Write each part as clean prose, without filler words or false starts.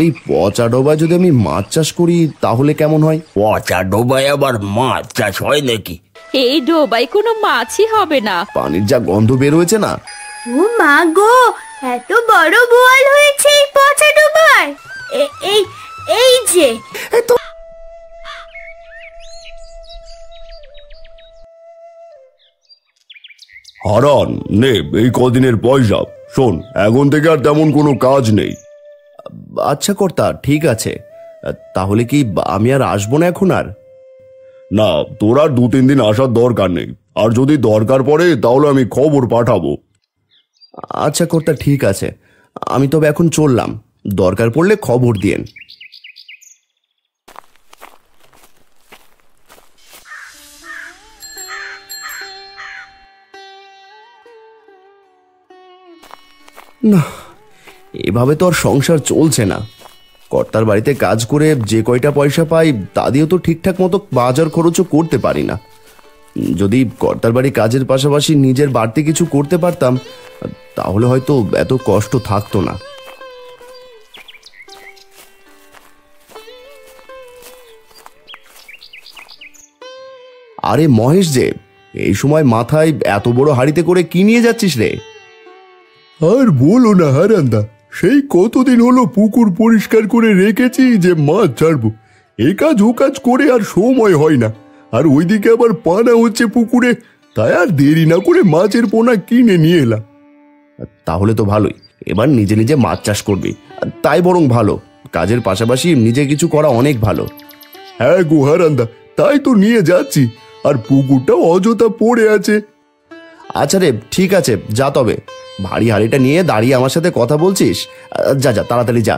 এই পচা ডোবায় যদি আমি মাছ চাষ করি তাহলে কেমন হয়? পচা ডোবায় আবার মাছ চাষ হয় নাকি? এই ডোবায় কোনো মাছই হবে না। পানির যা গন্ধ বের হয়েছে না। ও মা গো, এত বড় বোয়াল হয়েছে এই পচা ডোবায়। এই এই যে হারান নে এই কদিনের পয়সা। শোন, এখন থেকে আর তেমন কোনো কাজ নেই। আচ্ছা কর্তা, ঠিক আছে। তাহলে কি আমি আর আসবো না এখন? আর না, তোর আর 2-3 দিন আসার দরকার নেই। আর যদি দরকার পড়ে তাহলে আমি খবর পাঠাবো। আচ্ছা কর্তা, ঠিক আছে। আমি তবে এখন চললাম, দরকার পড়লে খবর দিয়েন। না, এভাবে তো আর সংসার চলছে না। কর্তার বাড়িতে কাজ করে যে কয়টা পয়সা পাই তা দিয়েও তো ঠিকঠাক মতো বাজার খরচও করতে পারি না। যদি কর্তার বাড়ি কাজের পাশাপাশি নিজের বাড়তি কিছু করতে পারতাম তাহলে হয়তো এত কষ্ট থাকতো না। আরে মহেশ যে, এই সময় মাথায় এত বড় হাড়িতে করে কি নিয়ে যাচ্ছিস রে? আর বলো না হারান্দা, সেই কতদিন হলো পুকুর পরিষ্কার করে রেখেছি যে মাছ ছাড়বো। এ কাজ ও কাজ করে আর সময় হয় না। আর ওইদিকে আবার পানা হচ্ছে পুকুরে, তাই আর দেরি না করে মাছের পোনা কিনে নিয়ে এলাম। তাহলে তো ভালোই, এবার নিজে নিজে মাছ চাষ করবি, তাই বরং ভালো। কাজের পাশাপাশি নিজে কিছু করা অনেক ভালো। হ্যাঁ গো হারান্দা, তাই তো নিয়ে যাচ্ছি। আর পুকুরটাও অযথা পড়ে আছে। আচ্ছা রে, ঠিক আছে, যা তবে। ভারী হাড়িটা নিয়ে দাঁড়িয়ে আমার সাথে কথা বলছিস? যা যা, তাড়াতাড়ি যা।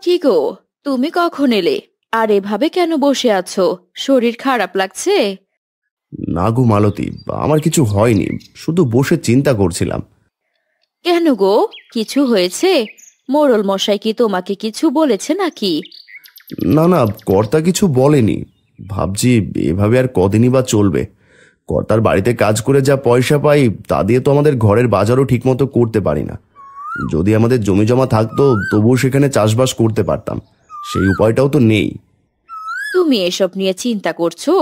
কি গো, তুমি কখন এলে? আর এভাবে কেন বসে আছো? শরীর খারাপ লাগছে? না গো মালতী, আমার কিছু হয়নি, শুধু বসে চিন্তা করছিলাম। কেন গো, কিছু হয়েছে? মোড়ল মশাই কি তোমাকে কিছু বলেছে নাকি? না না, কর্তা কিছু বলেনি। ভাবছি এভাবে আর কদিনই বা চলবে। কর্তার বাড়িতে কাজ করে যা পয়সা পাই তা দিয়ে তো আমাদের ঘরের বাজারও ঠিকমতো করতে পারি না। যদি আমাদের জমি জমা থাকতো তবুও সেখানে চাষবাস করতে পারতাম, সেই উপায়টাও তো নেই। তুমি এসব নিয়ে চিন্তা করছো?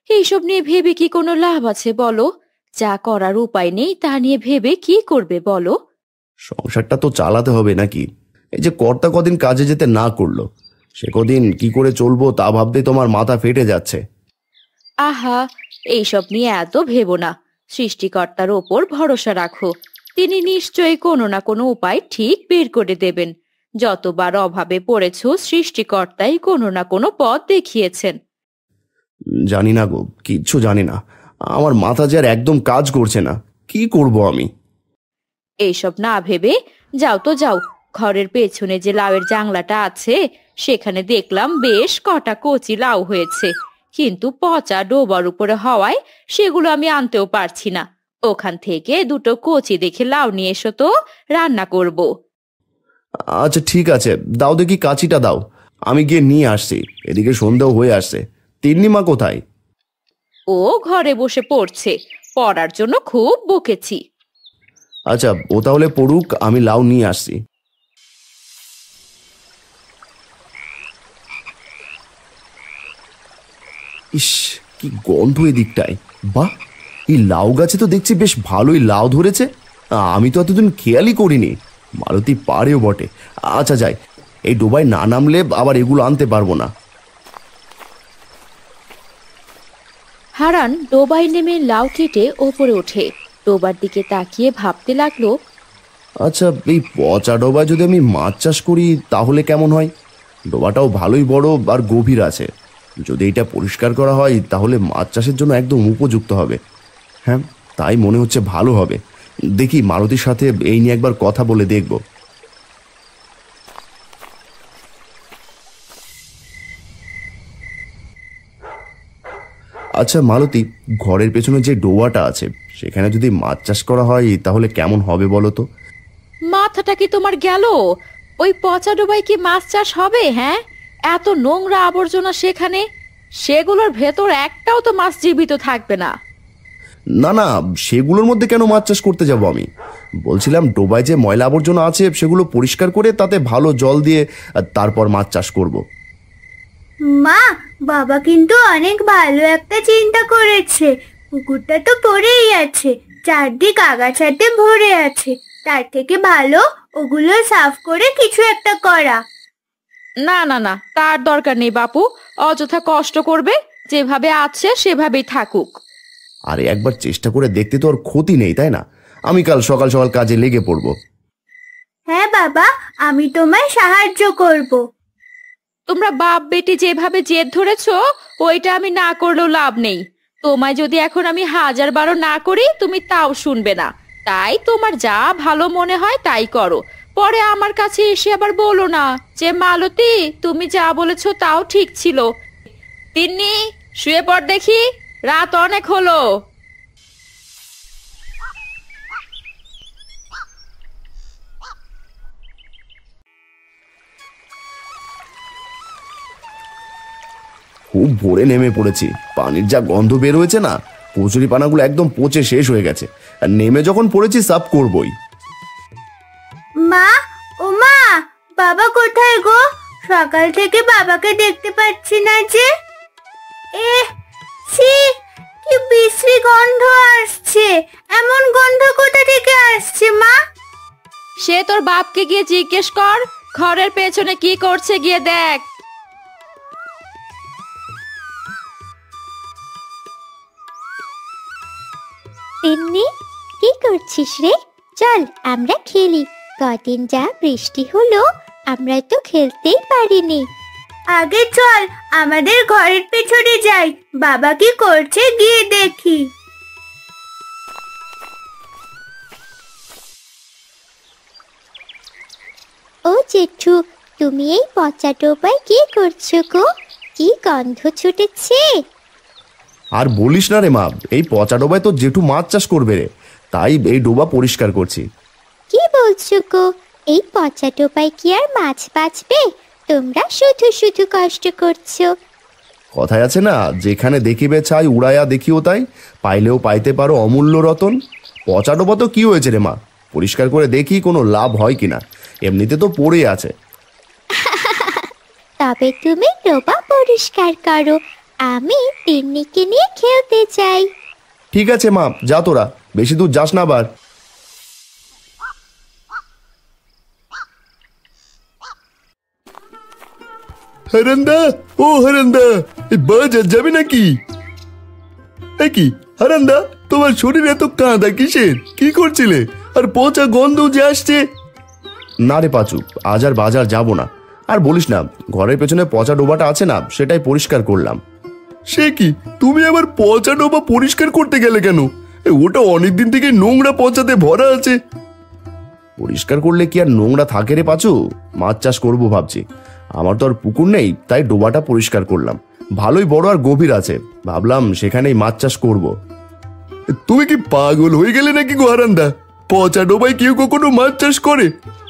এইসব নিয়ে ভেবে কি কোনো লাভ আছে বলো? যা করার উপায় নেই তা নিয়ে ভেবে কি করবে বলো? সংসারটা তো চালাতে হবে নাকি? এই যে কর্তা কদিন কাজে যেতে না করলো, সে কদিন কি করে চলবো তা ভাবতে তোমার মাথা ফেটে যাচ্ছে। আহা, এইসব নিয়ে এত ভেবো না। সৃষ্টিকর্তার ওপর ভরসা রাখো, তিনি নিশ্চয়ই কোনো না কোনো উপায় ঠিক বের করে দেবেন। যতবার অভাবে পড়েছো সৃষ্টিকর্তাই কোনো না কোনো পথ দেখিয়েছেন। জানি না গো, কিচ্ছু জানি না। আমার মাথা যে আর একদম কাজ করছে না, কি করব আমি? এইসব না ভেবে যাও তো যাও, ঘরের পেছনে যে লাউয়ের জাংলাটা আছে সেখানে দেখলাম বেশ কটা কচি লাউ হয়েছে, কিন্তু পচা ডোবার উপরে হওয়ায় সেগুলো আমি আনতেও পারছি না। ওখান থেকে দুটো কচি দেখে লাউ নিয়ে এসো তো, রান্না করব। আচ্ছা ঠিক আছে, দাও দেখি কাঁচিটা দাও, আমি গিয়ে নিয়ে আসছি। এদিকে সন্ধ্যাও হয়ে আসছে। তিন্নিমা কোথায়? ও ঘরে বসে পড়ছে, পড়ার জন্য খুব বকেছি। আচ্ছা, ও তাহলে পড়ুক, আমি লাউ নিয়ে আসছি। ইস, কি গন্ধ এদিকটায়! বাহ, এই লাউ গাছে তো দেখছি বেশ ভালোই লাউ ধরেছে। আমি তো এতদিন খেয়ালই করিনি। মালতী পারেও বটে। আচ্ছা যাই, এই ডোবায় না নামলে আবার এগুলো আনতে পারবো না। হারান ডোবায় নেমে লাউ কেটে ওপরে ওঠে, ডোবার দিকে তাকিয়ে ভাবতে লাগলো, আচ্ছা, এই পচা ডোবায় যদি আমি মাছ চাষ করি তাহলে কেমন হয়? ডোবাটাও ভালোই বড় আর গভীর আছে। যদি এটা পরিষ্কার করা হয় তাহলে মাছ চাষের জন্য একদম উপযুক্ত হবে। হ্যাঁ, তাই মনে হচ্ছে ভালো হবে। দেখি মালতীর সাথে এই নিয়ে একবার কথা বলে দেখব। আচ্ছা মালতী, ঘরের পেছনে যে ডোবাটা আছে সেখানে যদি মাছ চাষ করা হয় তাহলে কেমন হবে বলো তো? মাথাটা কি তোমার গেল? ওই পচা ডোবায় কি মাছ চাষ হবে? হ্যাঁ, এত নোংরা আবর্জনা সেখানে। সেগুলোর ভেতর একটাও তো মাছ জীবিত থাকবে না। না না, সেগুলোর মধ্যে কেন মাছ চাষ করতে যাব আমি? বলছিলাম ডোবায় যে ময়লা আবর্জনা আছে সেগুলো পরিষ্কার করে তাতে ভালো জল দিয়ে তারপর মাছ চাষ করব। মা, বাবা কিন্তু অনেক ভালো একটা চিন্তা করেছে। পুকুরটা তো পড়েই আছে, চারদিক আগাছাতে ভরে আছে। তার থেকে ভালো ওগুলো সাফ করে কিছু একটা করা। না না না, তার দরকার নেই বাপু, অযথা কষ্ট করবে। যেভাবে আছে সেভাবেই থাকুক। আরে একবার চেষ্টা করে দেখতে তো আর ক্ষতি নেই, তাই না? আমি কাল সকাল সকাল কাজে লেগে পড়ব। হ্যাঁ বাবা, আমি তোমায় সাহায্য করব। তোমরা বাপ বেটি যেভাবে জেদ ধরেছো, ওইটা আমি না করলেও লাভ নেই। তোমায় যদি এখন আমি 1000 না করি, তুমি তাও শুনবে না। তাই তোমার যা ভালো মনে হয় তাই করো। পরে আমার কাছে এসে আবার বলো না যে মালতী, তুমি যা বলেছো তাও ঠিক ছিল। তিন্নি, শুয়ে পড় দেখি, রাত অনেক হলো। খুব ভোরে নেমে পড়েছি, পানির যা গন্ধ বের হয়েছে না, কচুরি পানাগুলো একদম পচে শেষ হয়ে গেছে। আর নেমে যখন পড়েছি সাফ করবই। মা, ও মা, বাবা কোথায় গো? সকাল থেকে বাবাকে দেখতে পাচ্ছি না যে। ছি, কি বিশ্রী গন্ধ আসছে। এমন গন্ধ কোথা থেকে আসছে মা? সে তোর বাপকে গিয়ে জিজ্ঞেস কর, ঘরের পেছনে কি করছে গিয়ে দেখ। তিন্নি, কি করছিস রে? চল আমরা খেলি। কদিন যা বৃষ্টি হলো, আমরা তো খেলতেই পারিনি। আগে চল আমাদের ঘরের পেছনে যাই, বাবা কি করছে গিয়ে দেখি। ও জেঠু, তুমি এই পচা ডোবায় কি করছো গো? কি গন্ধ ছুটেছে। আর বলিস না রে মা, এই পচা ডোবায় তো জেঠু মাছ চাষ করবে রে, তাই এই ডোবা পরিষ্কার করছি। কি বলছো গো? এই পচা ডোবায় কি আর মাছ বাঁচবে? তোমরা শুধু শুধু কষ্ট করছো। কথায় আছে না, যেখানে দেখিবে ছাই উড়াইয়া দেখিও তাই, পাইলেও পাইতে পারো অমূল্য রতন। পচা ডোবা তো কি হয়েছে রে মা, পরিষ্কার করে দেখি কোনো লাভ হয় কিনা। এমনিতে তো পড়ে আছে। তবে তুমি ডোবা পরিষ্কার করো, আমি তিন্নিকে নিয়ে খেলতে চাই। ঠিক আছে মা, যা তোরা, বেশি দূর যাস না আবার। হারান্দা, ও হারান্দা, এই বাজার যাবে নাকি? কি হারান্দা, তোমার শরীর এত কাঁদা কিসের? কি করছিলে? আর পচা গন্ধ যে আসছে। না রে পাচু, আজ আর বাজার যাব না। আর বলিস না, ঘরের পেছনে পচা ডোবাটা আছে না, সেটাই পরিষ্কার করলাম। সে কি, তুমি আবার পচা ডোবা পরিষ্কার করতে গেলে কেন? ওটা অনেকদিন থেকে নোংরা পচাতে ভরা আছে। পরিষ্কার করলে কি আর নোংরা থাকে রে পাচু? মাছ চাষ করবো ভাবছি। আমার তো আর পুকুর নেই, তাই ডোবাটা পরিষ্কার করলাম। ভালোই বড় আর গভীর আছে, ভাবলাম সেখানেই মাছ চাষ করব। তুমি কি পাগল হয়ে গেলে নাকি গো হারান্দা? পচা ডোবায় কেউ কখনো মাছ চাষ করে?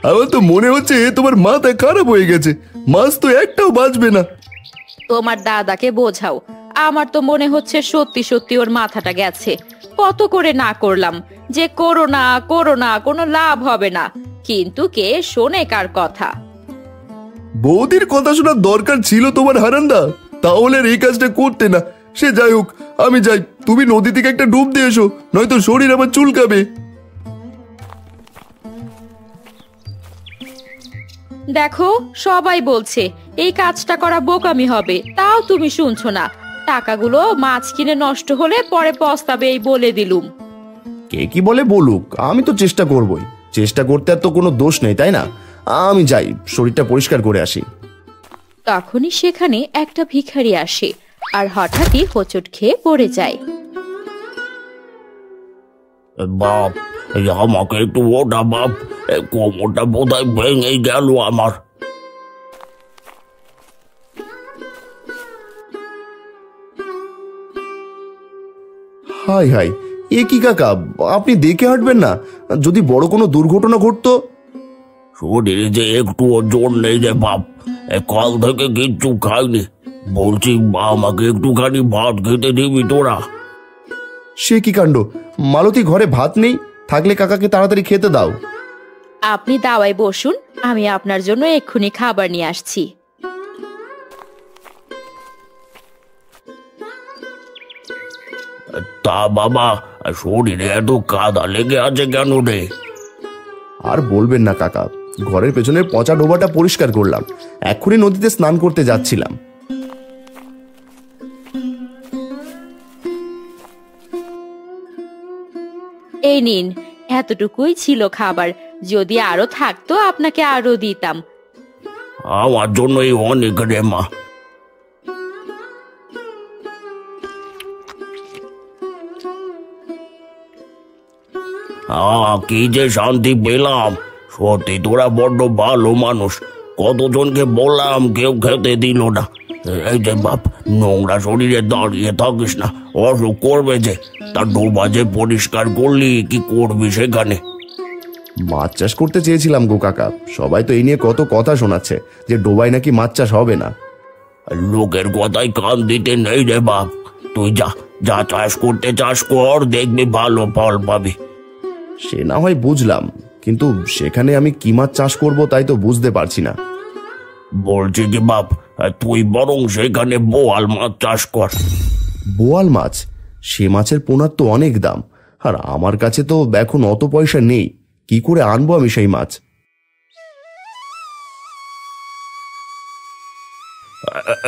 আমার তো মনে হচ্ছে তোমার মাথা খারাপ হয়ে গেছে। মাছ তো একটাও বাঁচবে না। তোমার দাদাকে বোঝাও। আমার তো মনে হচ্ছে সত্যি সত্যি ওর মাথাটা গেছে। কত করে না করলাম যে করো না করো না, কোনো লাভ হবে না, কিন্তু কে শোনে কার কথা? বৌদির কথা শোনার দরকার ছিল তোমার হারান্দা, তাহলে আর এই কাজটা করতে না। সে যাই হোক, আমি যাই। তুমি নদী থেকে একটা ডুব দিয়ে এসো, নয়তো শরীর আমার চুলকাবে। দেখো, সবাই বলছে এই কাজটা করা বোকামি হবে, তাও তুমি শুনছো না। টাকাগুলো মাছ কিনে নষ্ট হলে পরে পস্তাবে, এই বলে দিলুম। কে কি বলে বলুক, আমি তো চেষ্টা করবই। চেষ্টা করতে আর তো কোনো দোষ নেই, তাই না? আমি যাই, শরীরটা পরিষ্কার করে আসি। তখনই সেখানে একটা ভিখারি আসে আর হঠাৎই হোঁচট খেয়ে পড়ে যায়। বাপ, এই আমাকে একটু ওটা বাপ, এই কোমরটা বোধহয় ভেঙে গেল আমার। হাই হাই, এ কি কাকা, আপনি দেখে হাঁটবেন না? যদি বড় কোনো দুর্ঘটনা ঘটতো। শরীরে যে একটুও জোর নেই রে বাপ, কাল থেকে কিচ্ছু খাইনি। বলছি আমাকে একটুখানি ভাত খেতে দিবি তোরা? সে কি কাণ্ড! মালতী, ঘরে ভাত নেই? থাকলে কাকাকে তাড়াতাড়ি খেতে দাও। আপনি দাওয়ায় বসুন, আমি আপনার জন্য এক্ষুনি খাবার নিয়ে আসছি। তা বাবা, শরীরে এত কাদা লেগে আছে কেন রে? আর বলবেন না কাকা, ঘরের পেছনে পচা ডোবাটা পরিষ্কার করলাম, এক্ষুনি নদীতে স্নান করতে যাচ্ছিলাম। এই নিন, এতটুকুই ছিল খাবার, যদি আরো থাকতো আপনাকে আরো দিতাম। আমার জন্যই অনেক রে মা। কি যে শান্তি পেলাম! সত্যি তোরা বড্ড ভালো মানুষ। কতজনকে বললাম, কেউ খেতে দিল না। এই যে বাপ, নোংরা শরীরে দাঁড়িয়ে থাকিস না, অসুখ করবে যে। তা ডোবা যে পরিষ্কার করলি, কি করবি সেখানে? মাছ চাষ করতে চেয়েছিলাম গো কাকা, সবাই তো এই নিয়ে কত কথা শোনাচ্ছে যে ডোবায় নাকি মাছ চাষ হবে না। লোকের কথায় কান দিতে নেই রে বাপ। তুই যা যা চাষ করতে চাষ কর, দেখবি ভালো ফল পাবি। সে না হয় বুঝলাম, কিন্তু সেখানে আমি কি মাছ চাষ করব তাই তো বুঝতে পারছি না। বলছি কি বাপ, তুই বরং সেখানে বোয়াল মাছ চাষ কর। বোয়াল মাছ? সে মাছের পোনার তো অনেক দাম, আর আমার কাছে তো এখন অত পয়সা নেই। কি করে আনবো আমি সেই মাছ?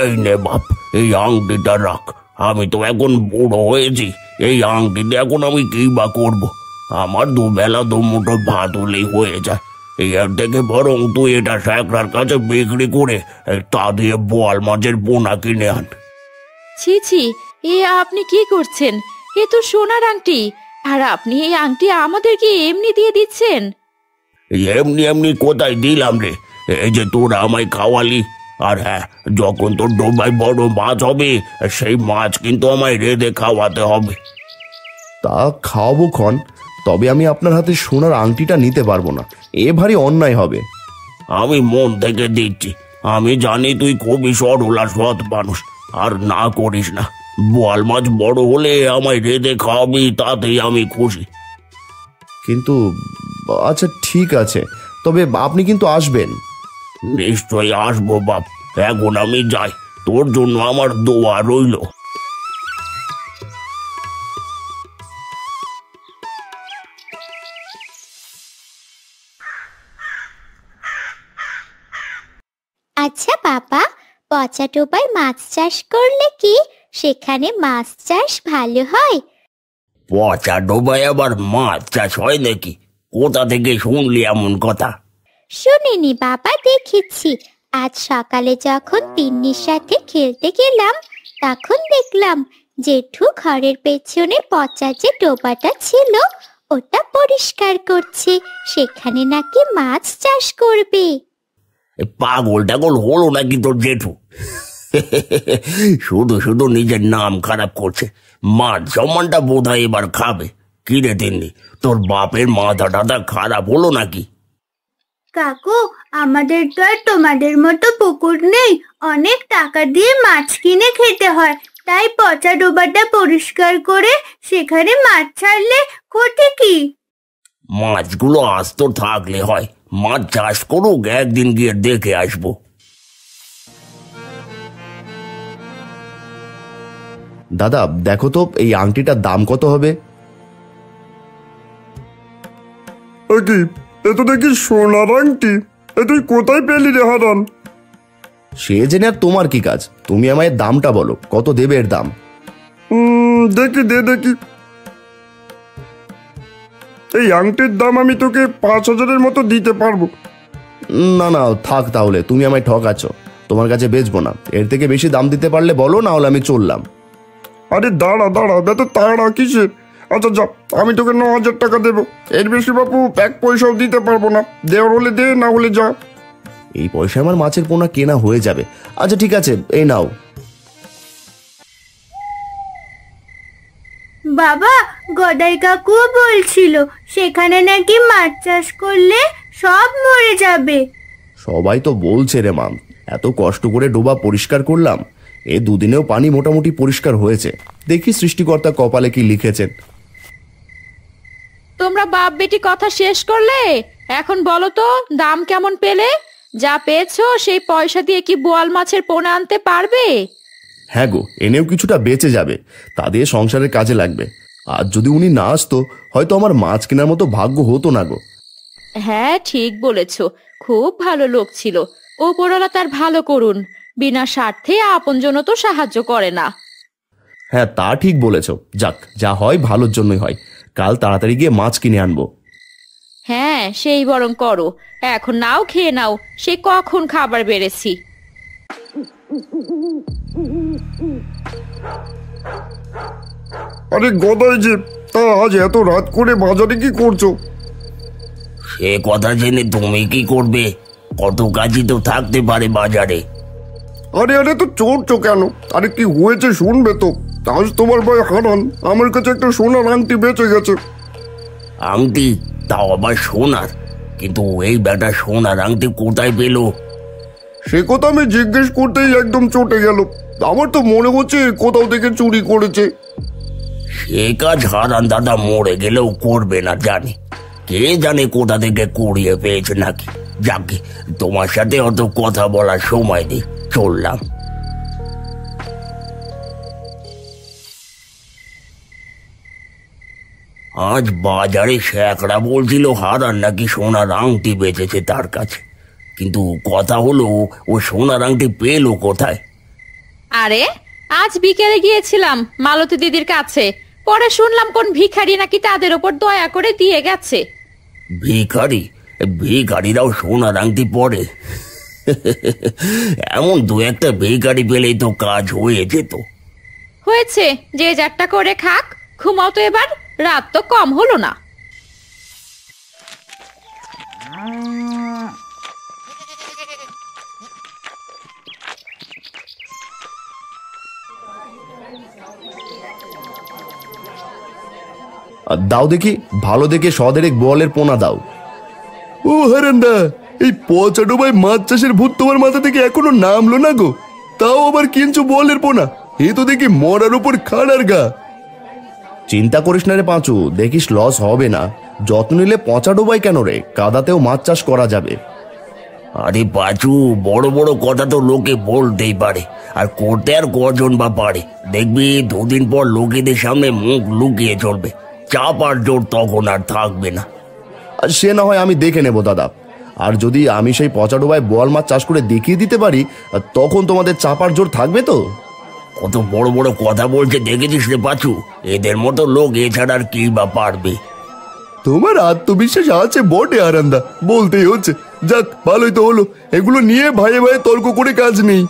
এই নে বাপ, এই আংটিটা রাখ। আমি তো এখন বুড়ো হয়েছি, এই আংটিতে এখন আমি কি বা করবো? আমার দুবেলা দুমুঠো ভাত হলেই হয়ে যায়। এর থেকে বরং তুই এটা স্যাকরার কাছে বিক্রি করে তা দিয়ে বোয়াল মাছের পোনা কিনে আন। ছি ছি, এ আপনি কি করছেন? এ তো সোনার আংটি, আর আপনি এই আংটি আমাদেরকে এমনি দিয়ে দিচ্ছেন? এমনি এমনি কোথায় দিলাম রে? এই যে তোরা আমায় খাওয়ালি। আর হ্যাঁ, যখন তোর ডোবায় বড় মাছ হবে, সেই মাছ কিন্তু আমায় রেঁধে খাওয়াতে হবে। তা খাওয়াবো ক্ষণ, তবে আমি আপনার হাতে সোনার আংটিটা নিতে পারবো না, এ ভারী অন্যায় হবে। আমি মন থেকে দিচ্ছি, আমি জানি তুই খুবই সরল আর সৎ মানুষ। আর না করিস না, বোয়াল মাছ বড় হলে আমায় রেঁধে খাওয়াবি, তাতেই আমি খুশি। কিন্তু আচ্ছা ঠিক আছে, তবে আপনি কিন্তু আসবেন। নিশ্চয়ই আসবো বাপ, এখন আমি যাই। তোর জন্য আমার দোয়া রইল। আচ্ছা বাবা, পচা ডোবায় মাছ চাষ করলে কি সেখানে মাছ চাষ ভালো হয়? পচা ডোবায় আবার মাছ চাষ হয় নাকি? কোথা থেকে শুনলি এমন কথা? শুনিনি বাবা, দেখেছি। আজ সকালে যখন তিন্নির সাথে খেলতে গেলাম, তখন দেখলাম জেঠু ঘরের পেছনে পচা যে ডোবাটা ছিল ওটা পরিষ্কার করছে, সেখানে নাকি মাছ চাষ করবে। পাগল টাগল হলো নাকি তোর জেঠু? শুধু শুধু নিজের নাম খারাপ করছে। মাছ সম্মানটা বোধ হয় এবার খাবে। কি রে তিন্নি, তোর বাপের মাথা টাথা খারাপ হলো নাকি? কাকু, আমাদের তো আর তোমাদের মতো পুকুর নেই, অনেক টাকা দিয়ে মাছ কিনে খেতে হয়। তাই পচা ডোবাটা পরিষ্কার করে সেখানে মাছ ছাড়লে ক্ষতি কি? মাছগুলো আস্ত থাকলে হয়, মাছ চাষ করুক, একদিন গিয়ে দেখে আসবো। দাদা দেখো তো এই আংটিটার দাম কত হবে? কি এ তো দেখি সোনার আংটি, এ তুই কোথায় পেলি রে হারান? সে জেনে আর তোমার কি কাজ? তুমি আমায় দামটা বলো, কত দেবে এর দাম? দেখি দেখি, এই আংটির দাম আমি তোকে 5,000-এর মতো দিতে পারবো। না না থাক, তাহলে তুমি আমায় ঠকাচ্ছ, তোমার কাছে বেচবো না। এর থেকে বেশি দাম দিতে পারলে বলো, না হলে আমি চললাম। আরে দাঁড়া দাঁড়া, এত তাড়া কিসের? আচ্ছা যা, আমি তোকে 9,000 টাকা দেবো, এর বেশি বাপু এক পয়সাও দিতে পারবো না। দেওয়ার হলে দে, না হলে যা। এই পয়সায় আমার মাছের পোনা কেনা হয়ে যাবে। আচ্ছা ঠিক আছে, এই নাও। বাবা, গদাই কাকুও বলছিল সেখানে নাকি মাছ চাষ করলে সব মরে যাবে। সবাই তো বলছে রে মা, এত কষ্ট করে ডোবা পরিষ্কার করলাম, এ দুদিনেও পানি মোটামুটি পরিষ্কার হয়েছে। দেখি সৃষ্টিকর্তা কপালে কি লিখেছেন। তোমরা বাপ বেটি কথা শেষ করলে? এখন বলো তো, দাম কেমন পেলে? যা পেয়েছো সেই পয়সা দিয়ে কি বোয়াল মাছের পোনা আনতে পারবে? হ্যাঁ গো, এনেও কিছুটা বেঁচে যাবে, তা দিয়ে সংসারের কাজে লাগবে। আর যদি উনি না আসতো, হয়তো আমার মাছ কেনার মতো ভাগ্য হতো না গো। হ্যাঁ, ঠিক বলেছ, খুব ভালো লোক ছিল। ওপরওয়ালা তার ভালো করুন, বিনা স্বার্থে আপনজন তো সাহায্য করে না। হ্যাঁ, তা ঠিক বলেছ। যাক, যা হয় ভালোর জন্যই হয়। কাল তাড়াতাড়ি গিয়ে মাছ কিনে আনবো। হ্যাঁ, সেই বরং করো। এখন নাও, খেয়ে নাও, সে কখন খাবার বেড়েছি। আরে গদাই যে, তা আজ এত রাত করে বাজারে কি করছো? সে কথা জেনে তুমি কি করবে? কত কাজই তো থাকতে পারে বাজারে। আরে আরে, তো চড়ছো কেন? আরে কি হয়েছে শুনবে তো। আজ তোমার ভাই হারান আমার কাছে একটা সোনার আংটি বেঁচে গেছে। আংটি? তাও আবার সোনার? কিন্তু এই বেটা সোনার আংটি কোথায় পেলো? সে কথা আমি জিজ্ঞেস করতেই একদম চটে গেল। আমার তো মনে হচ্ছে কোথাও থেকে চুরি করেছে। সে কাজ হারান দাদা মরে গেলেও করবে না জানি। কে জানে কোথা থেকে কুড়িয়ে পেয়েছে নাকি। যাকে, তোমার সাথে অত কথা বলার সময় নেই, চললাম। আজ বাজারে শেখরা বলছিল হারান নাকি সোনার আংটি বেচেছে তার কাছে। কিন্তু কথা হলো, ও সোনার আংটি পেলো কোথায়? আরে, আজ বিকেলে গিয়েছিলাম মালতী দিদির কাছে, পরে শুনলাম কোন ভিখারি নাকি তাদের ওপর দয়া করে দিয়ে গেছে। ভিখারি? ভিখারিরাও সোনার আংটি পরে? এমন দু একটা ভিখারি পেলেই তো কাজ হয়ে যেত। হয়েছে, যে যারটা করে খাক। ঘুমাও তো এবার, রাত তো কম হলো না। দাও দেখি, ভালো দেখে সদেরেক বোয়ালের পোনা দাও। ও হারান্দা, এই পচা ডোবায় মাছ চাষের ভূত তোমার মাথা থেকে এখনো নামলো না গো। তাও আবার কিনছো বলের পোনা? এ তো দেখি মরার উপর খাড়ার গা। চিন্তা করিস না রে পাঁচু, দেখিস লস হবে না। যত্ন নিলে পচা ডোবাই কেন রে, কাদাতেও মাছ চাষ করা যাবে। আরে পাঁচু, বড় বড় কথা তো লোকে বলতেই পারে, আর করতে আর কজন বা পারে। দেখবি দুদিন পর লোকেদের সামনে মুখ লুকিয়ে চলবে, চাপ আর জোর তখন আর থাকবে না। আর সে না হয় আমি দেখে নেব দাদা। আর যদি আমি সেই পচা ডোবায় বোয়াল মাছ চাষ করে দেখিয়ে দিতে পারি, তখন তোমাদের চাপার জোর থাকবে তো। কত বড় বড় কথা বলছে দেখেছিস রে পাঁচু? এদের মতো লোক এছাড়া আর কি বা পারবে? তোমার আত্মবিশ্বাস আছে বটে হারান্দা, বলতেই হচ্ছে। যাক, ভালোই তো হলো। এগুলো নিয়ে ভাইয়ে ভাইয়ে তর্ক করে কাজ নেই।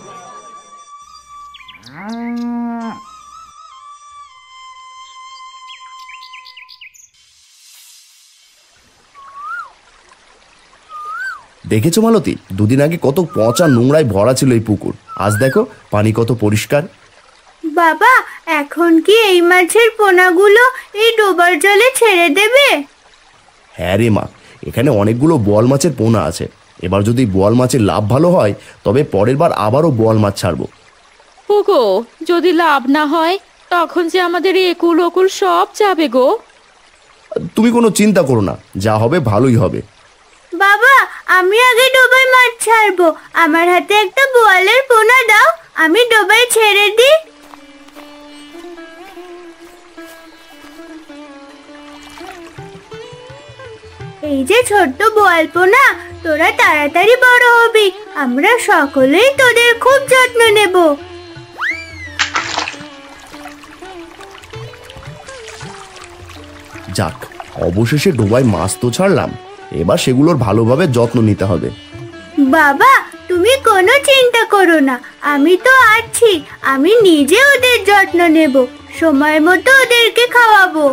দেখেছো মালতী, দুদিন আগে কত পচা নোংরায় ভরা ছিল এই পুকুর, আজ দেখো পানি কত পরিষ্কার। বাবা, এখন কি এই মাছের পোনাগুলো এই ডোবার জলে ছেড়ে দেবে? হ্যাঁ রে মা, এখানে অনেকগুলো বোয়াল মাছের পোনা আছে। এবার যদি বোয়াল মাছের লাভ ভালো হয়, তবে পরের বার আবারও বোয়াল মাছ ছাড়বো। ওগো, যদি লাভ না হয় তখন যে আমাদের একুল ওকুল সব যাবে গো। তুমি কোনো চিন্তা করো না, যা হবে ভালোই হবে। বাবা, আমি আগে ডোবায় মাছ ছাড়বো। আমার হাতে একটা বোয়ালের পোনা দাও, আমি ডোবায় ছেড়ে দিই। এই যে ছোট্ট বোয়াল পোনা, তোরা তাড়াতাড়ি বড় হবি। আমরা সকলেই তোদের খুব যত্ন নেব। যাক, অবশেষে ডোবায় মাছ তো ছাড়লাম। এবার সেগুলোর ভালোভাবে যত্ন নিতে হবে। বাবা, তুমি কোনো চিন্তা করো না, আমি তো আছি। আমি নিজে ওদের যত্ন নেব, সময় মতো ওদেরকে খাওয়াবো।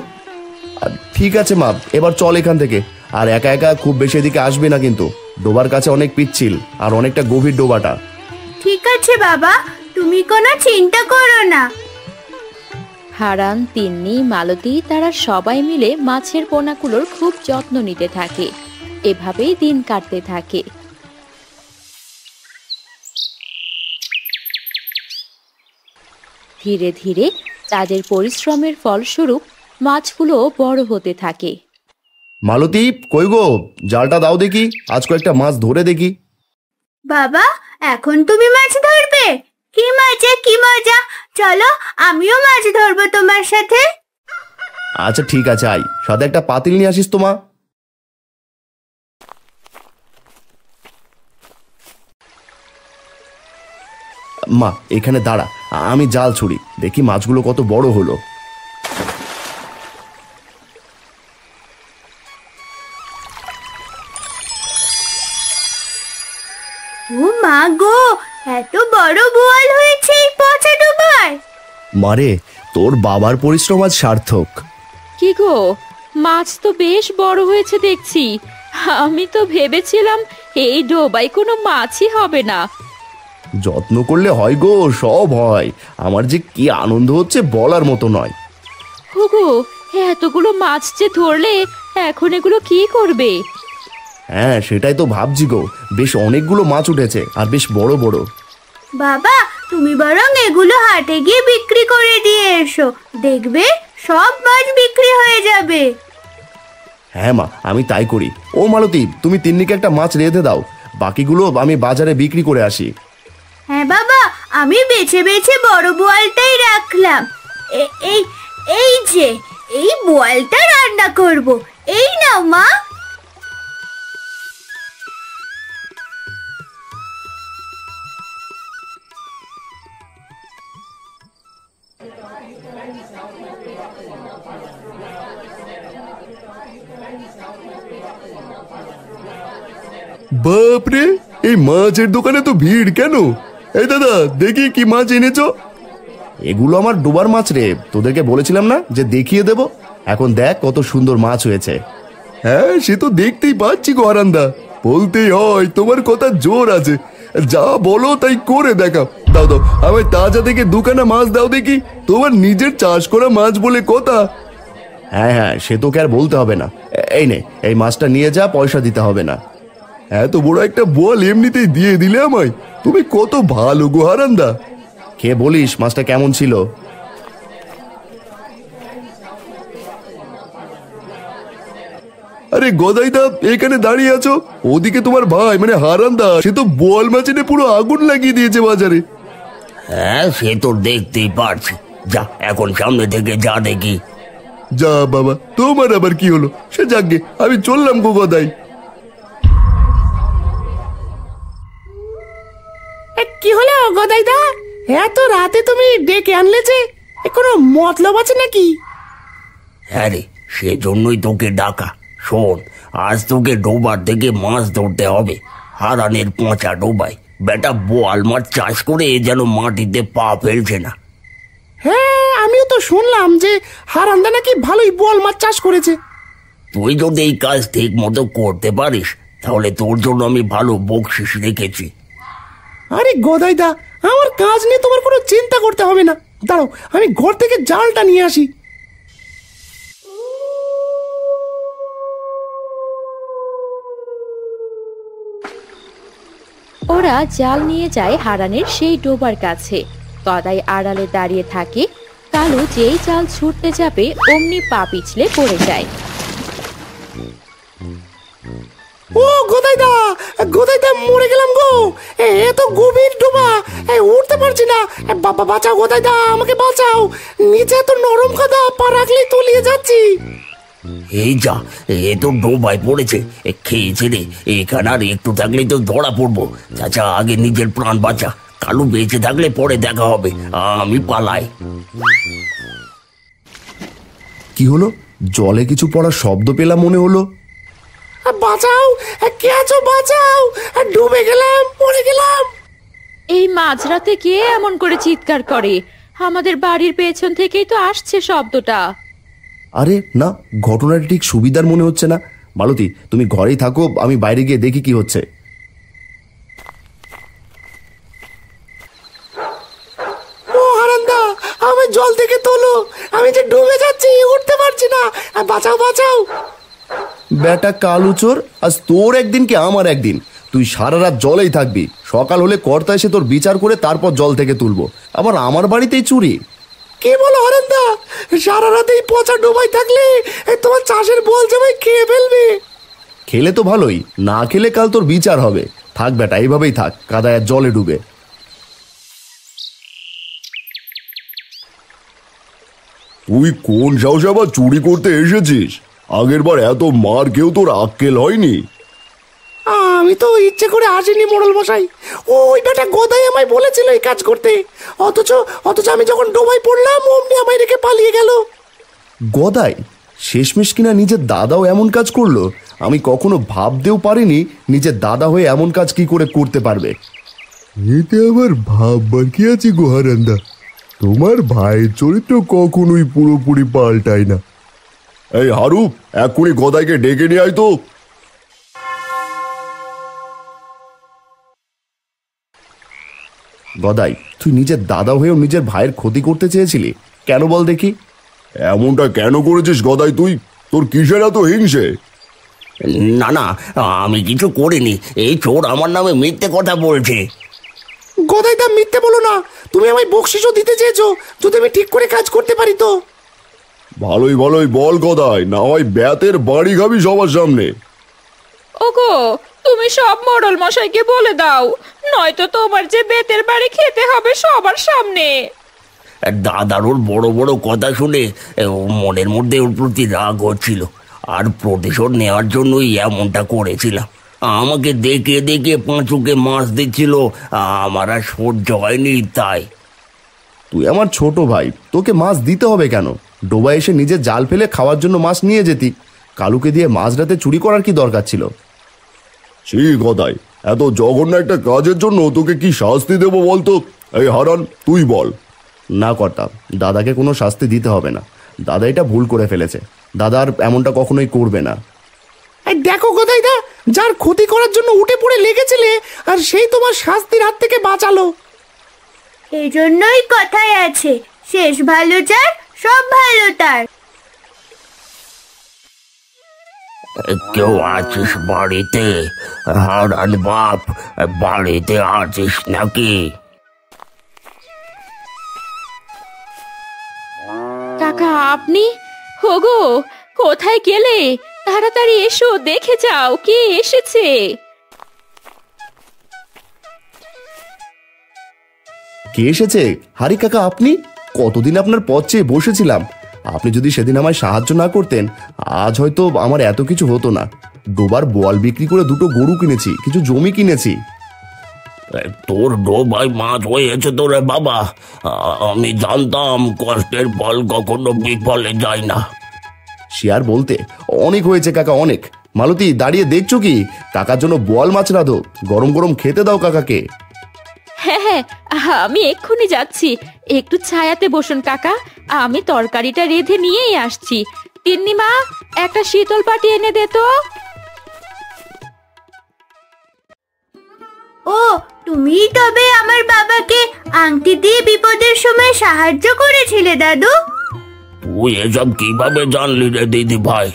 ঠিক আছে মা, এবার চল এখান থেকে। আর একা একা খুব বেশি এদিকে আসবে না কিন্তু। ডোবার কাছে অনেক পিচ্ছিল আর অনেকটা গভীর ডোবাটা। ঠিক আছে বাবা, তুমি কোনো চিন্তা করো না। হারান, তিন্নি, মালতী তারা সবাই মিলে মাছের পোনাগুলোর খুব যত্ন নিতে থাকে। এভাবেই দিন কাটতে থাকে। ধীরে ধীরে তাদের পরিশ্রমের ফলস্বরূপ মাছগুলো বড় হতে থাকে। মালতী, কই গো, জালটা দাও দেখি, আজ কয়েকটা মাছ ধরে দেখি। বাবা, এখন তুমি মাছ ধরবে? কি মজা, কি মজা! চলো, আমিও মাছ ধরবো তোমার সাথে। আচ্ছা ঠিক আছে, আই, সাথে একটা পাতিল নিয়ে আসিস তো মা। মা এখানে দাঁড়া, আমি জাল ছুড়ি, দেখি মাছগুলো কত বড় হলো। ও মা গো, এত বড় বোয়াল হয়েছে এই পচা ডোবায়! মারে, তোর বাবার পরিশ্রম আজ সার্থক। কি গো, মাছ তো বেশ বড় হয়েছে দেখছি। আমি তো ভেবেছিলাম এই ডোবায় কোনো মাছই হবে না। যত্ন করলে হয় গো, সব হয়। আমার যে কি আনন্দ হচ্ছে বলার মতো নয়। হুগো, এতগুলো মাছ যে ধরলে, এখন এগুলো কি করবে? হ্যাঁ সেটাই তো ভাবছি গো, বেশ অনেকগুলো মাছ উঠেছে আর বেশ বড় বড়। বাবা, তুমি বরং এগুলো হাটে গিয়ে বিক্রি করে দিয়ে এসো, দেখবে সব মাছ বিক্রি হয়ে যাবে। হ্যাঁ মা, আমি তাই করি। ও মালতী, তুমি তিন্নিকে একটা মাছ রেঁধে দাও, বাকিগুলো আমি বাজারে বিক্রি করে আসি। হ্যাঁ বাবা, আমি বেছে বেছে বড় বোয়ালটাই রাখলাম। এই এই যে এই বোয়ালটা রান্না করব। এই নাও মা। বাপরে, এই মাছের দোকানে তো ভিড় কেন? এই দাদা, দেখি কি মাছ এনেছো। এগুলো আমার ডোবার মাছ রে, তোদেরকে বলেছিলাম না যে দেখিয়ে দেব। এখন দেখ কত সুন্দর মাছ হয়েছে। হ্যাঁ, সে তো দেখতেই পাচ্ছি গো হারান্দা, বলতেই হয় তোমার কথা জোর আছে। যা বলো তাই করে দেখাও। দাও দাও, আমায় তাজা থেকে দুখানা মাছ দাও দেখি। তোমার নিজের চাষ করা মাছ বলে কথা। হ্যাঁ হ্যাঁ, সে তোকে আর বলতে হবে না। এই নে, এই মাছটা নিয়ে যা, পয়সা দিতে হবে না। এত বড় একটা বল এমনিতেই দিয়ে দিলে আমায়। তুমি কত ভালো গো হারান্দা। খেয়ে বলিস মাছটা কেমন ছিল। আরে গদাইদা, এখানে দাঁড়িয়ে আছো, ওদিকে তোমার ভাই মানে হারান্দা, সে তো বোয়াল মাছ এনে পুরো আগুন লাগিয়ে দিয়েছে বাজারে। হ্যাঁ, সে তো দেখতেই পারছি। যা, এখন সামনে থেকে যা দেখি। যা বাবা, তোমার আবার কি হলো? সে যাকগে, আমি চললাম গো গদাই। কি হলো গদাইদা, এত রাতে তুমি ডেকে আনলে যে? কোনো মতলব আছে নাকি? হ্যাঁ রে, সেজন্যই তোকে ডাকা। শোন, আজ তোকে ডোবার থেকে মাছ ধরতে হবে, হারানের পচা ডোবায়। বেটা বোয়াল মাছ চাষ করে যেন মাটিতে পা ফেলছে না। হ্যাঁ, আমিও তো শুনলাম যে হারান্দা নাকি ভালোই বোয়াল মাছ চাষ করেছে। তুই যদি এই কাজ ঠিক মতো করতে পারিস, তাহলে তোর জন্য আমি ভালো বকশিস রেখেছি। আরে গদাইদা, আমার কাজ নিয়ে তোমার কোনো চিন্তা করতে হবে না। দাঁড়াও, আমি ঘর থেকে জালটা নিয়ে আসি। ওরা জাল নিয়ে যায় হারানের সেই ডোবার কাছে। গদাই আড়ালে দাঁড়িয়ে থাকে। কালু যেই জাল ছুটতে যাবে অমনি পা পিছলে পড়ে যায়। ও গদাইদা, গদাইদা, মরে গেলাম গো। এ তো গভীর ডোবা, উঠতে পারছি না। বাবা বাঁচাও গদাইদা, আমাকে বাঁচাও। নিচে তো নরম কাদা, পা রাখলেই তলিয়ে যাচ্ছি। এই যা, এ তো ডোবায় পড়েছে। খেয়েছে রে, এখানে আর একটু থাকলেই তো ধরা পড়বো। চাচা, আগে নিজের প্রাণ বাঁচা। কালু বেঁচে থাকলে পরে দেখা হবে। আমি পালাই। কি হলো? জলে কিছু পড়ার শব্দ পেলাম মনে হলো। বাঁচাও, কে আছো? বাঁচাও, ডুবে গেলাম, মরে গেলাম। এই মাঝরাতে কে এমন করে চিৎকার করে? আমাদের বাড়ির পেছন থেকেই তো আসছে শব্দটা। আরে না, ঘটনাটা ঠিক সুবিধার মনে হচ্ছে না। মালতী, তুমি ঘরেই থাকো, আমি বাইরে গিয়ে দেখি কি হচ্ছে। ও হারান্দা, আমি জল থেকে তোলো, আমি যে ডুবে যাচ্ছি, উঠতে পারছি না। বাঁচাও, বাঁচাও। বেটা কালু চোর, আজ তোর একদিন কি আমার একদিন। তুই সারা রাত জলেই থাকবি, সকাল হলে কর্তা এসে তোর বিচার করে তারপর জল থেকে তুলবো। আবার আমার বাড়িতেই চুরি। কি বলো হারান্দা? সারা রাত এই পচা ডোবায় থাকলে তোমার চাষের বল জামাই খেয়ে ফেলবে। খেলে তো ভালোই, না খেলে কাল তোর বিচার হবে। থাক বেটা, এইভাবেই থাক, কাদায় আর জলে ডুবে। তুই কোন সাহসে আবার চুরি করতে এসেছিস? আগের বার এত মার কেউ তোর আক্কেল হয়নি। আমি তো ইচ্ছে করে আসিনি মোড়ল মশাই, ওই বেটা গদাই আমায় বলেছিল এই কাজ করতে। অথচ আমি যখন ডোবায় পড়লাম অমনি আমায় রেখে পালিয়ে গেল। গদাই? শেষমেশ কিনা নিজের দাদাও এমন কাজ করলো? আমি কখনো ভাবতেও পারিনি নিজের দাদা হয়ে এমন কাজ কি করে করতে পারবে। এতে আবার ভাববার কি আছে গো হারান্দা? তোমার ভাইয়ের চরিত্র কখনোই পুরোপুরি পাল্টায় না। এই হারু, এক্ষুনি গদাইকে ডেকে নিয়ে আয় তো। গদাই, তুই নিজের দাদা হয়েও নিজের ভাইয়ের ক্ষতি করতে চেয়েছিলি, কেন বল দেখি? এমনটা কেন করেছিস গদাই তুই? তোর কিসের এত হিংসে? না না, আমি কিছু করিনি। এই চোর আমার নামে মিথ্যে কথা বলছে। গদাই দা মিথ্যে বলো না, তুমি আমায় বকশিসও দিতে চেয়েছো যদি আমি ঠিক করে কাজ করতে পারি তো। ভালোই ভালোই বল গদাই, না হয় ব্যাতের বাড়ি খাবি সবার সামনে। ওগো, তুমি সব মোড়ল মশাইকে বলে দাও, নয়তো তোমার যে বেতের বাড়ি খেতে হবে সবার সামনে। দাদার ওর বড় বড় কথা শুনে মনের মধ্যে ওর প্রতি রাগ হচ্ছিল, আর প্রতিশোধ নেওয়ার জন্যই এমনটা করেছিলাম। আমাকে দেখে দেখে পাঁচুকে মাছ দিচ্ছিল, আমার আর সহ্য হয়নি তাই। তুই আমার ছোট ভাই, তোকে মাছ দিতে হবে কেন? ডোবায় এসে নিজে জাল ফেলে খাওয়ার জন্য মাছ নিয়ে যেতি। কালুকে দিয়ে মাঝরাতে চুরি করার কি দরকার ছিল? ছি গদাই, এত জঘন্য একটা কাজের জন্য তোকে কি শাস্তি দেবো বলতো? এই হারান, তুই বল। না কর্তা, দাদাকে কোনো শাস্তি দিতে হবে না। দাদা এটা ভুল করে ফেলেছে, দাদার এমনটা কখনোই করবে না। দেখো গদাই দা, যার ক্ষতি করার জন্য উঠে পড়ে লেগেছিলে আর সেই তোমার শাস্তির হাত থেকে বাঁচালো। এই জন্যই কথায় আছে, শেষ ভালো যার সব ভালো তার। কেউ আছিস বাড়িতে? হারান বাপ, বাড়িতে আছিস নাকি? কাকা, আপনি? হোগো, কোথায় গেলে? তাড়াতাড়ি এসো, দেখে যাও কে এসেছে। কে এসেছে? হারি কাকা, আপনি? কতদিন আপনার পথ চেয়ে বসেছিলাম। আপনি যদি সেদিন আমায় সাহায্য না করতেন, আজ হয়তো আমার এত কিছু হতো না। ডোবার বোয়াল বিক্রি করে দুটো গরু কিনেছি, কিছু জমি কিনেছি। তোর ডোবায় মাছ হয়েছে তোরে বাবা? আমি জানতাম কষ্টের ফল কখনো বিফলে যায় না। সে আর বলতে, অনেক হয়েছে কাকা, অনেক। মালতী, দাঁড়িয়ে দেখছো কি? কাকার জন্য বোয়াল মাছ রাঁধো, গরম গরম খেতে দাও কাকাকে। হ্যাঁ হ্যাঁ, আমি এক্ষুনি যাচ্ছি। একটু ছায়াতে বসুন কাকা, আমি তরকারিটা রেঁধে নিয়েই আসছি। তিন্নিমা, একটা শীতল পাটি এনে দে তো। ও, তুমি তবে আমার বাবাকে আংটি দিয়ে বিপদের সময় সাহায্য করেছিলে দাদু? তুই এসব কিভাবে জানলি রে দিদি ভাই?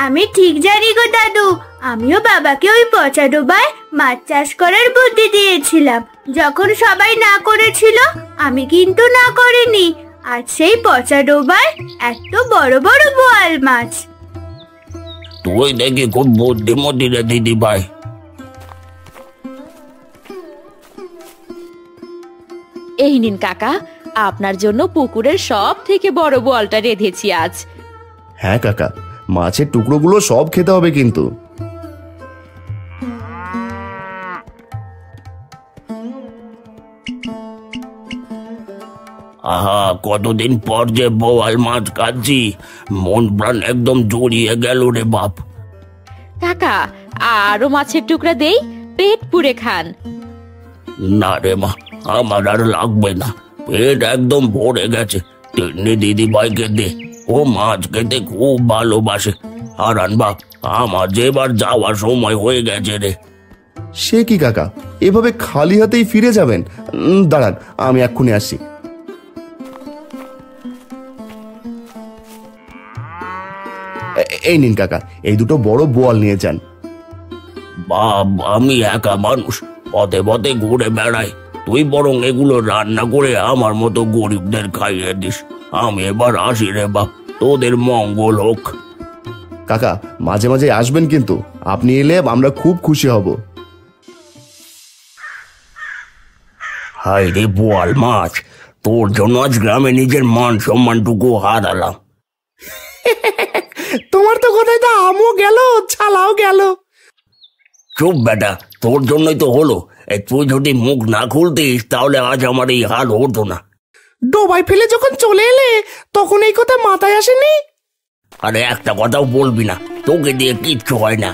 আমি ঠিক জানি গো দাদু, আমিও বাবাকে ওই পচা ডোবায় মাছ চাষ করার বুদ্ধি দিয়েছিলাম। যখন সবাই না করেছিল, আমি কিন্তু না করিনি। আর সেই পচা ডোবায় এত বড় বড় বোয়াল মাছ। তুই দেখি খুব বুদ্ধিমতী রে দিদি ভাই। এই নিন কাকা, আপনার জন্য পুকুরের সব থেকে বড় বোয়ালটা রেঁধেছি আজ। হ্যাঁ কাকা, মাছের টুকরোগুলো সব খেতে হবে কিন্তু। আহা, কতদিন পর যে বোয়াল মাছ খাচ্ছি, মন প্রাণ একদম জড়িয়ে গেল রে বাপ। কাকা, আরো মাছের টুকরা দেই, পেট পুরে খান। না রে মা, আমার আর লাগবে না, পেট একদম ভরে গেছে। তিন্নি দিদি ভাইকে দে, ও মাছ খেতে খুব ভালোবাসে। হারান বাপ, আমার যে এবার যাওয়ার সময় হয়ে গেছে রে। সে কি কাকা, এভাবে খালি হাতেই ফিরে যাবেন? দাঁড়ান, আমি এক্ষুনি আসছি। এই নিন কাকা, এই দুটো বড় বোয়াল নিয়ে যান। বাপ, আমি একা মানুষ, পথে পথে ঘুরে বেড়াই, তুই বরং এগুলো রান্না করে আমার মতো গরিবদের খাইয়ে দিস। আমি এবার আসি রে বাপ, তোদের মঙ্গল হোক। কাকা মাঝে মাঝে আসবেন কিন্তু, আপনি এলে আমরা খুব খুশি হব। হাই রে বোয়াল মাছ, তোর জন্য আজ গ্রামে নিজের মান সম্মানটুকু হারালাম। তোমার তো কোথায় দা আমও গেল, ছালাও গেল। চুপ বেটা, তোর জন্যই তো হলো। তুই যদি মুখ না খুলতিস তাহলে আজ আমার এই হাল হতো না। ডোবায় ফেলে যখন চলে এলে তখন এই কথা মাথায় আসেনি? আরে একটা কথাও বলবি না, তোকে দিয়ে কিচ্ছু হয় না।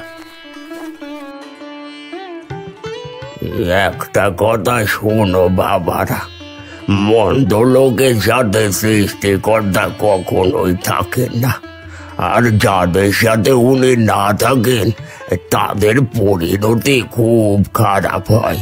একটা কথা শোনো বাবারা, মন্দ লোকের সাথে সৃষ্টিকর্তা কখনোই থাকেন না, আর যাদের সাথে উনি না থাকেন তাদের পরিণতি খুব খারাপ হয়।